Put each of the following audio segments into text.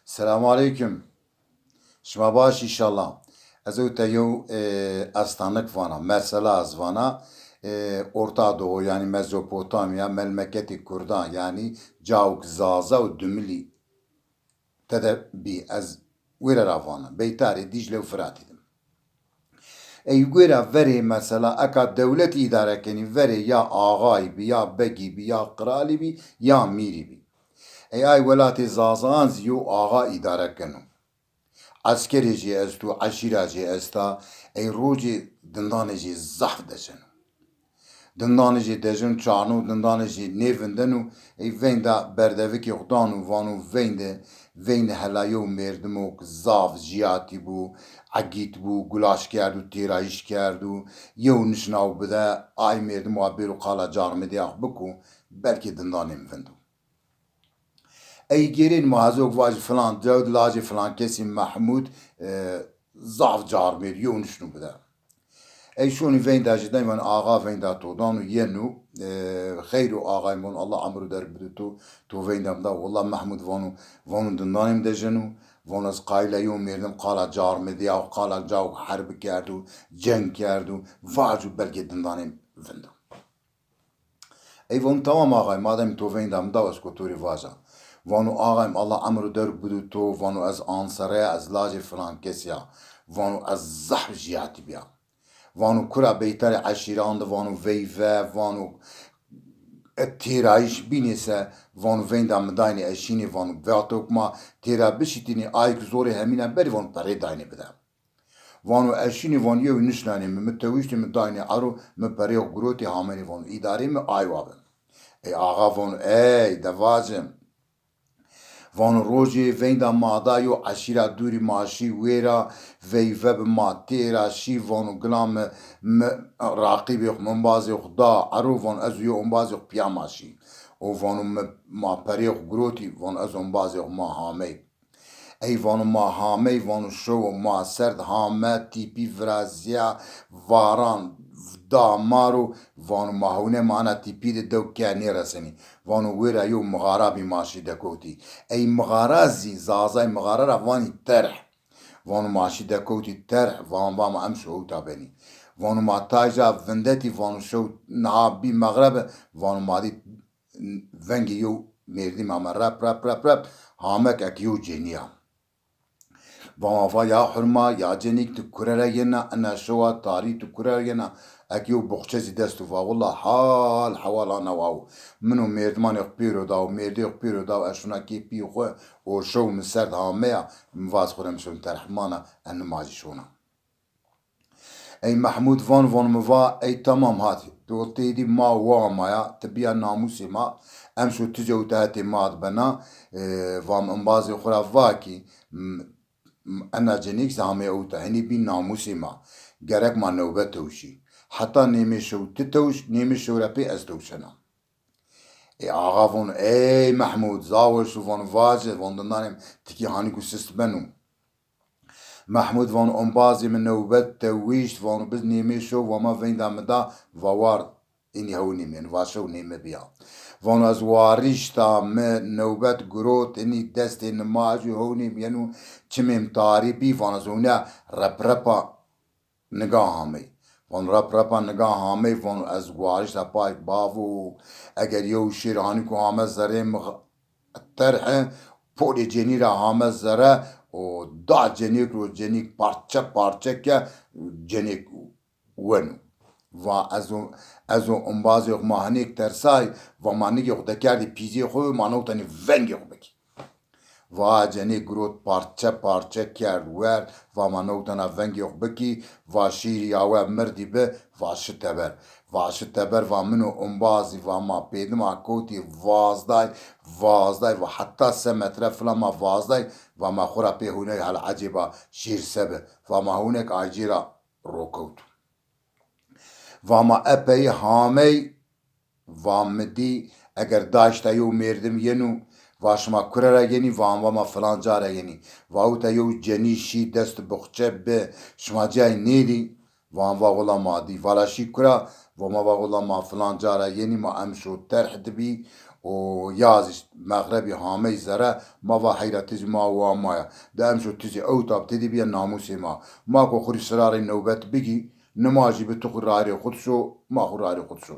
Selamun aleyküm. Şma baş inşallah. Ez o teyo astanlık vana. Mesela az vana Orta Doğu yani Mezopotamya, Memleketi Kurdan yani Cavuk Zaza ve Dümili tede bi ez vire ravana. Beytari Dicle ve Fırat idim. Güra veri mesela eka devlet idare keni veri ya ağay bi ya begi bi ya krali bi ya miri bi. Ay velati Zazan ziyo ağa idare kenu. Askeri jî ez tu, eşîra jî ez ta, ey rojê dindanê jî zehf dicin. Dindanê jî dicin, çarnû dindanê jî nêvin din û ey vên de berdevikê xudan û van û vên de helayê û mêrdimok zav jiyatî bû, egît bû, gulaş kerd û têrayîş kerd û yew nişnaw bide, ay mêrdim wa bêr û qala carmedêya xwe bikû, belkî dindanê min vind. Ey gerên mazok vaj filan cewd lajê filan kesî Mehmûd zav carmêr yew nişnû bide. Ey şonî vên de ji deyman ağa vên de todan û yên û xeyr û ağayên wan Allah emr û derbide to vên de da wallah Mehmûd van û dindanê min de jin û van ez qayle yew mêrdim qala carmediya û qala cawk herb kerd û ceng kerd û vaj û belkî dindanê vind. Ey van tamam ağay madem to vên de min da ez kotorî vaja. Vanu ağayım Allah emr der budu to vanu az ansaraya az lacı falan kesya vanu az zahv jiyati biya vanu kura beytari aşiran da vanu veyve vanu tirayiş binese vanu venda medayni eşini vanu veatokma tira bişitini ayk zori hemine beri vanu pare dayni bida vanu eşini vanu yev nişnani mi tevişti mi dayni aru mi pare groti hameni vanu idari mi aywabe ey ağa vanu ey devacım Van rojê vên de madayo eşîra dûrî maşî wêra veyve bi matêra şî van û gilan me raqîbê xwe min bazê xwe da ero van ez û yê bazê xwe piya maşî û van û me ma perê xwe girotî van ez û bazê xwe ma hamey. Ey van û ma hamey van û şew û ma serd hame tîpî viraziya varan damar û van û mahûne mana tîpî de dew kenê resenî van û wêra yew mixara bî maşî dekotî ey mixara zî zazay mixara ra vanî terh van û maşî dekotî terh van vama em şewta benî van û ma taja vindetî van û şew niha bî megrebe van û madî vengê yew mêrdî mame rep rep rep rep hamekek yew cêniya Vava ya hurma ya cenik tu kurere yena ana şewa tarî tu kurere yena ek yew boxçezî dest û va wallah hal hewala newa min û mêrdimanê xwe pêro da û mêrdê xwe pêro da û eşonekê pî xwe û şew min serd hameya min vaz xwe re min şew terhmana en nima jî şona Ey Mehmûd van miva ey tamam hat tu têdî ma wa maya tibiya namûsê ma em şo tije û tehetê ma dibena vam em bazê xwe re vakî ena cenik zame ew te henî bî namûsê ma gerek ma newbet tewşî heta nêmê şew tu tewş nêmê şew re pê ez tewşena ey ağa van ey Mehmûd zawe şû van vaje van dindanê tikî hanî ku sist benû Mehmûd van em bazê min newbet te wîşt van biz nêmê şew vama vên de min da va war înî hew nêmên va şew nême biya van ez warîşta me newbet girot înî destê nima jî hewnê yên û çimêm tarî bî van ez hûne reprepa niga hamey van reprepa niga hamey van ez warîşta pay bav û eger yew şêr hanî ku hame zerê terhe porê cenî re hame zere û da cenêk û cenîk parçe parçeke cenêk wen va ez û em bazê xwe ma hinêk tersay va ma nigê xwe dekerdî pîzê xwe ma newtenî vengê xwe bikî va cenêk girot parçe parçe kerd wer va ma newtena vengê xwe bikî va şîriya we mirdî bi va şite ber va min û em bazî va ma pêdima kotî vazday va heta se metre filan ma vazday va ma xwe re pê hûne hel ecêba şîr sebe va ma hûnek acîra rokewt Vama epey hamey va midî eger daşta yew mêrdim yên û va şima kurere yenî van vama filan care yenî va ew te yew cenî şî dest bixçe bi şima ciyayê nêdî van va wila madî vala şî kura vama va wila ma filan care yenî ma em şo terh dibî و یازش مغربی همه زره ما و حیرتیز ما و مایا دائم شو تیزی او تاب تدی بیا ناموسی ما کو خوری سرار نوبت بگی نماجی به تو راری خود شو ما خور راری خود شو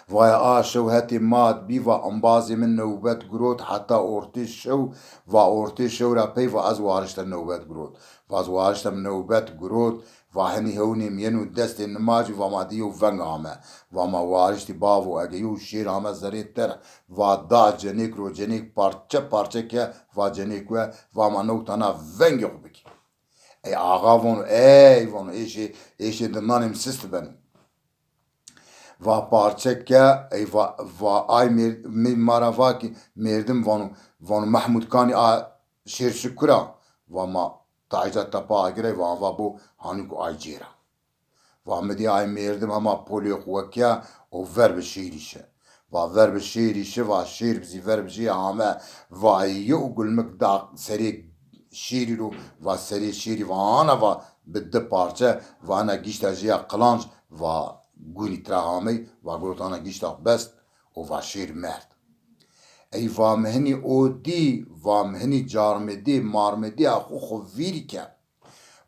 وای آشو هتی ماد بی و انبازی من نوبت گروت حتی اورتی شو و اورتی شو را پی و از وارشت نوبت گروت و از وارشت نوبت گروت و هنی هونی مینو دست نماجی و ما دیو ونگ همه و ما وارشتی باو اگیو شیر همه زرید تر و دا جنیک رو جنیک پارچه پارچه که و جنیک و ما نوتانا ونگ خو بکی ای آقا وانو ای وانو ایشی دنانیم سیست بنو و پارچه که ای و آی مارا کی مردم وانو محمود کانی شیر شکرا و ما تایجت تپا گره و بو هانیکو آی جیرا و مدی آی مردم اما پولیو خوکیا و ورب شیریشه و ورب شیریشه و شیر بزی ورب جی همه و یو گلمک دا سری شیری رو و سری شیری و آنا و بده پارچه و انا گیشتا جیا قلانج و گونی تراهامی و گروتانا گیشتا بست و شیر مرد ای وامهنی او دی وامهنی جارمدی مارمدی اخو خویری که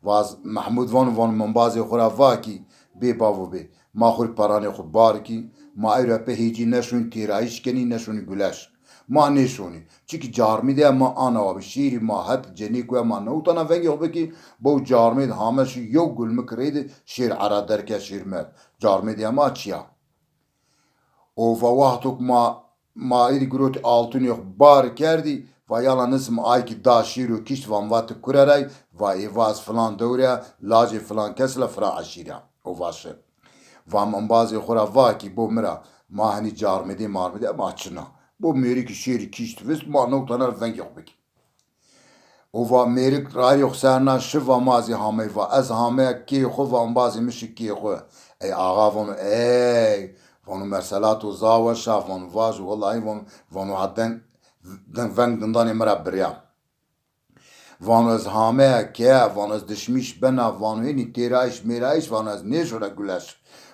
واز محمود وان منبازی خورا واکی بی باو بی ما خور پرانی خود بارکی ما ایرا به هیچی نشون تیرایش کنی نشونی گلش ما نشونی چیکی جارمیده ما آنا و شیری ما حد جنی کوه ما نوتانا ونگی خوبه کی بو جارمید همش یو گل مکرید شیر عرا درکه شیر مرد جارمیده ما چیا او وقتک ما ایری گروت altın yok bar kerdi ve yalan ism ay ki da şiru kişt van vat kureray ve evaz falan doğruya lacı falan kesle fra aşira o vaşı van bazı xora va ki bu mira ma hani carmedi marmedi ma çına bu meri ki şiiri kişt vis ma noktalar ven yok bek o va merik ray yok serna şiva mazi hame va az hame ki xo van bazı mişik ki xo ey ağa von ey وانو مرسلات و زاوه شاف وانو واج والله وانو حدن ونگ دندانی مرا بریا وانو از همه که وانو از دشمیش بنا وانو هینی تیرایش میرایش وانو از نیشوره گلش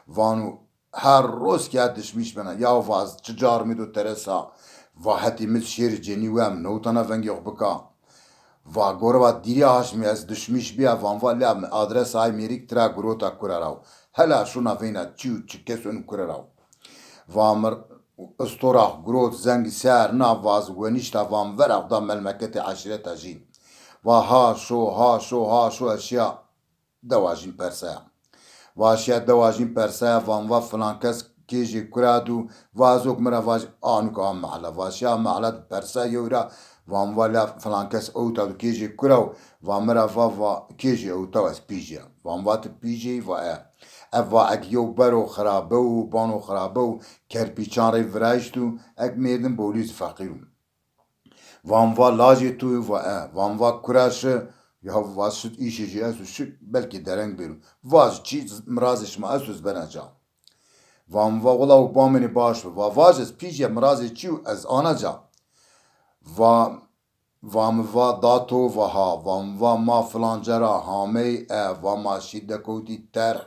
وانو هر روز که دشمیش بنا یا واز چجار میدو ترسا و حتی مت شیر جنی و هم نوتانا ونگ یخ بکا و گوروا دیری هاشمی از دشمیش بیا وان والی آدرس های میریک ترا گروتا کرا راو هلا شونا وینا چیو چکسون کرا راو وامر استورا گروت زنگ سر نواز و نیشتا وام ورق دا ملمکت عشرت جین و ها شو اشیا دواجین پرسه و اشیا دواجین پرسه وام و فلان کس کیجی کرادو وازوک مرا واج آنکو هم محلا و اشیا محلا پرسه یورا وام ولا فلان کس اوتا دو کیجی کراو و مرا و کیجی اوتا از پیجی وام وات پیجی و اوا اگیو برو خرابه و بانو خرابه و کرپیچان ری ورایشتو اگ میردن بولیز فقیرم وانوا لاجی توی وانوا کراشه یا واز شد ایشی جی اسو شک بلکی درنگ بیرو واز چیز مرازش ما اسوز بنجا وانوا غلا و بامنی باش و واز از پیجی مرازی چیو از آنا جا و واموا داتو وها واموا ما فلانجرا هامی و ما شیدکوتی تر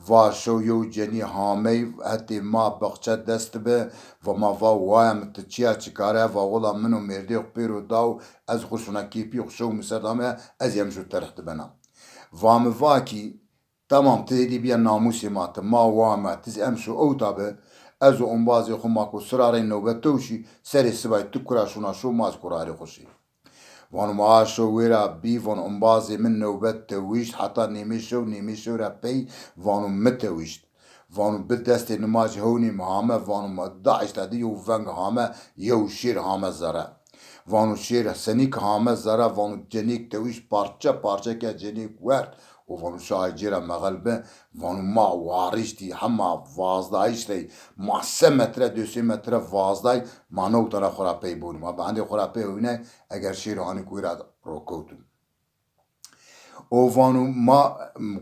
و شو یو جنی هامی حتی ما بخچه دست به و ما وایم تچیا چکاره و غلا منو مردی پیرو داو از خوشونا کیپی خوشو مسردامه از یمشو ترخت بنام واموا کی tamam تهدی بیا ناموسی مات ما وامه تز امشو او تابه از اون بازی خو ماکو سراره نوبت توشی سری سبای تو کراشونا شو ماز کراری خوشی وان معاشو ویرا بی وان اون بازی من نوبت تویشت حتی نیمیشو را پی وانو متویشت وانو بدست نماج هونی مهامه وانو مدعش تدی و ونگ هامه یو شیر هامه زره وانو شیر سنیک هامه زره وانو جنیک تویش پارچه که جنیک ورد و وانو شای جیرا مغلبه وانو ما وارشتی همه وازدایشتی ما 3 متره 2 متره وازدای ما نوتنا خرابی بودیم ما بنده خرابی هونه اگر شیر هانی کویرا روکوتون o vanu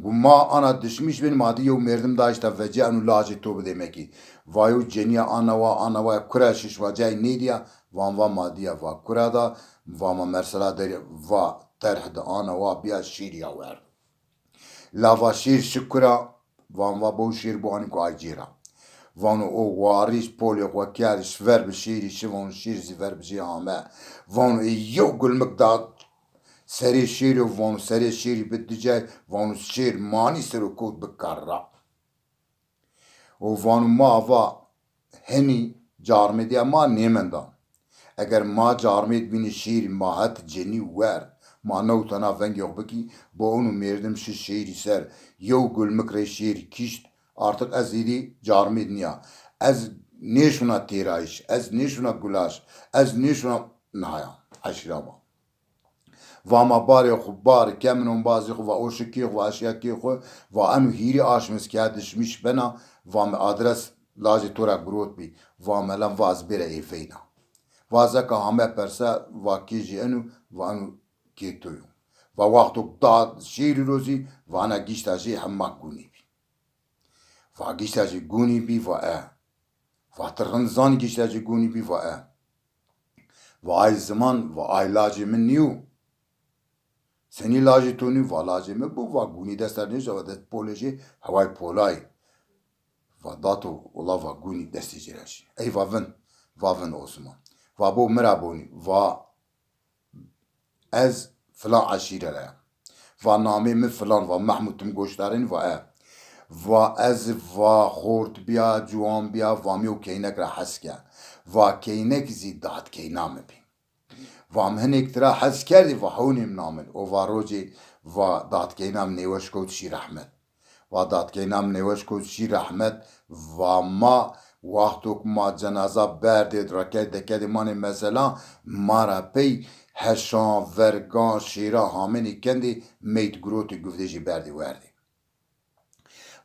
ma ana düşmüş benim adı yo merdim da işte vece anu lacı tobu demek ki vayu ceniya ana va kuraşiş vacay ne diye van va madiya va kurada va ma mersala der va terhde ana va biya şir ya ver la va şir şükra van va bu şir bu hani ko acira وانو او واریش پولی وکیارش ور بشیری شوان شیرزی ور بجی همه وانو یو گل مقدار سری شیر وانو سری شیری بدجای وانو شیر مانی سرو کود بکرra و وانو ما و هنی جارمدی ما نیمندان اگر ما جارمید بینی شیر ماهت جنی ور ما نو تنا ونگ yok baki bu onu merdim şu şehri ser yo gül mekre şehri kişt artık az idi carmid niya az ne şuna terayiş az ne şuna gulaş az ne şuna naya aşırama vama bari xu bari kemin bazı xu va oşiki xu aşyaki xu va anu hiri aşmış ki adışmış bana vama adres lazı tora grot bi vama lan vaz bire efeyna vaza ka hame persa va kiji enu va anu كيتويو فوقتو قطع شيري روزي وانا جيشتاجي حماك قوني بي فجيشتاجي قوني بي فا فترغنزاني جيشتاجي قوني بي فا وآي زمان وآي لاجي من نيو سني لاجي توني ولاجي من بو وقوني دستر نيجا ودست بوليجي هواي بولاي فداتو والله وقوني دستي جراشي اي فافن اوسمان فابو مرابوني از فلان عشیره ره و نامی من فلان و محمود تم گوشتارین و از و خورد بیا جوان بیا و میو کینک را حس کرد و کینک زیدات کینام بی و هم هنک ترا حس کردی و حونیم نامن و روجی و دات کینام نیوش کود شی رحمت و دات کینام نیوش کود شی رحمت و ما وقتوک ما جنازه بردید رکت دکت مانی مثلا مارا پی هشان ورگان شیرا هامنی کندی میت گروتی گفتجی بردی وردی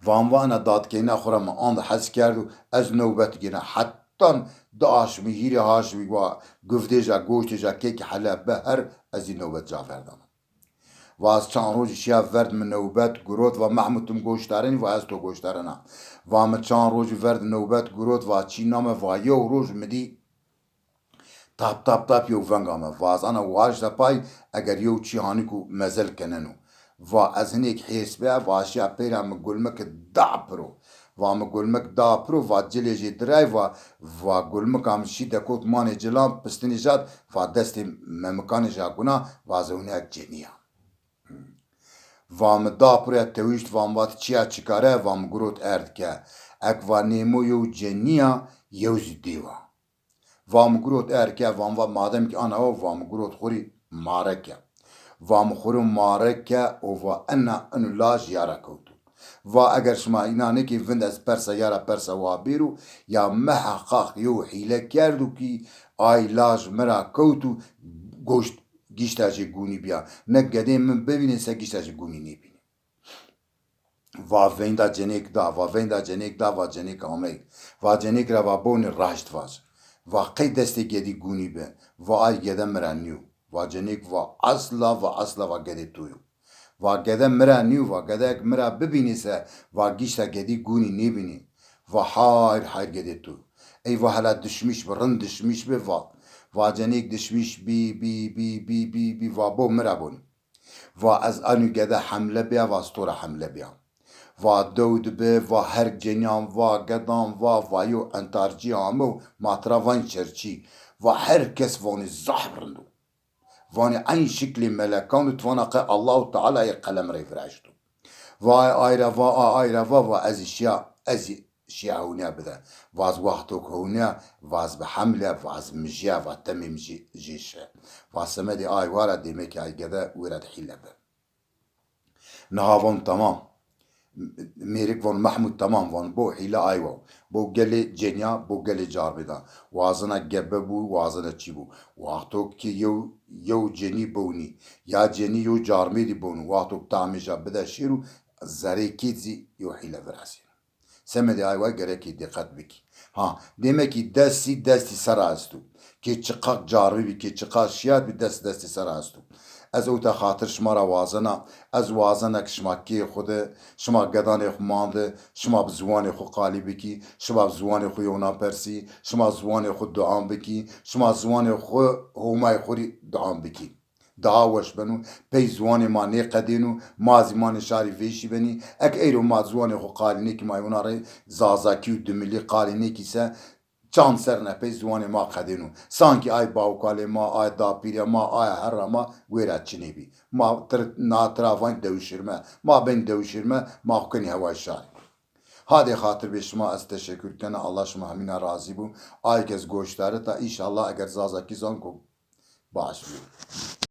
وانوانا داد که اینا خورم آن حس کردو از نوبت گینا حتی داش میهیری هاشوی و گفتجا گوشتجا که حلب به هر از این نوبت جا وردم و از چند روز شیف ورد من نوبت گروت و محمودم گوشتارین و از تو گوشتارنا و هم چند روز ورد نوبت گروت و چی نامه و یو روز مدی تاب یو ونگامه و از انا واج دپای اگر یو چی هانیکو مزل کننو و از هنیک حیث بیا و اشیا پیرم گلمک دا پرو و هم گلمک دا پرو و جلیجی درای و گلمک هم شی دکوت مانی جلان پستنی جاد و دست ممکانی جاگونا و از اونیک جنیا و هم دا پرو تویشت و هم وات چیا چکاره و هم گروت ارد که اک و نیمو یو جنیا یو زدیوه وام گروت ارکه وام و مادم که آنها وام گروت خوری مارکه وام خورم مارکه و انا انو لاج یارا کوتو و اگر شما اینا نکی وند از پرسا یارا پرسا وابیرو یا محقق یو حیله کردو کی آی لاج مرا کوتو گوشت گیشتاجی گونی بیا نگده من ببینه سه گیشتاجی گونی نبینه و ویندا جنیک دا و جنیک آمی و جنیک را و بون راشت واز و قی دستی گدی گونی به و آی گده مرانیو و جنیک و اصلا و گده تویو و گده مرانیو و گده مرا ببینی سه و گیشتا گدی گونی نبینی و حایر گده تو ای و حالا دشمیش برن دشمیش به و جنیک دشمیش بی و بو مرا بونی و از آنو گده حمله بیا و از طور حمله بیا و دود به و هر جنیان و گدان و یو انتارجی همو ماتراوان چرچی و هر کس وانی زحبرندو وانی این شکلی ملکان توانا که الله تعالی قلم ری فرشتو و آیره و از شیعه هونیا بده و از وقتو که هونیا و از به حمله و از مجیه و تمیم جیشه و سمدی آی وارد دیمه که آی گده ویرد حیله به نهاوان تمام میرک وان محمود تمام وان بو حیله آیو بو گلی جنیا بو گلی جار بدا وازنا گبه بو وازنا چی بو وقتو که یو جنی بونی یا جنی یو جارمی دی بونو وقتو تعمیجا بده شیرو زره کیزی یو حیله براسی سمدی آیوه گره که دقت بکی ها دیمه که دستی سر استو که چقاق جارمی بی که چقاق شیاد بی دستی سر استو از اوتا خاطر شما را وازنا از وازنا که شما کی خوده شما گدان خو مانده شما بزوان خو قالی بکی شما بزوان خو یونا پرسی شما زوان خو دعام بکی شما زوان خو همای خوری دعام بکی daha weş benu pey zwanê ma nê qedên û ma zîmanê şarî vêşî benî ek êro ma zwanê xwe qalînekî ma hêvana rê zazakî û dimilî qalînekî se çand ser nepey zwanê ma qedên û sankî ay bawkalê ma ay dapîrê ma aya herra ma wêre çinê bî ma natirafan dewşirme ma bên dewşirme ma xwe kenî hewayê şarê. Hadi hatır be şuma ez teşekkür kene Allah şuma hemîna razî bû. Ay kes goşdare ta inşallah eger zazakî zan ku baş bû.